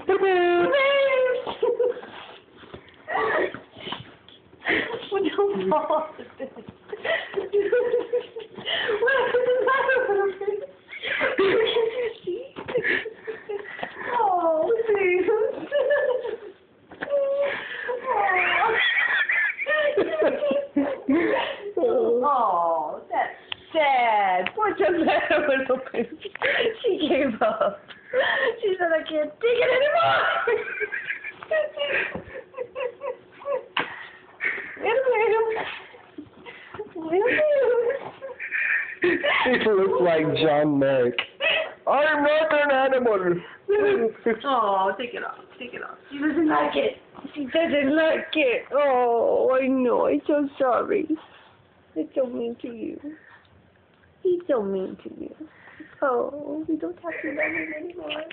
Well, don't fall off the bed. What is the matter with him? Oh, please. Oh, that's sad. What's the matter with little baby? She gave up. She said, I can't take it anymore. He looks like John Merrick. I'm not an animal. Oh, take it off. Take it off. She doesn't like it. She doesn't like it. Oh, I know. I'm so sorry. It's so mean to you. He's so mean to you. Oh, we don't have to love him anymore.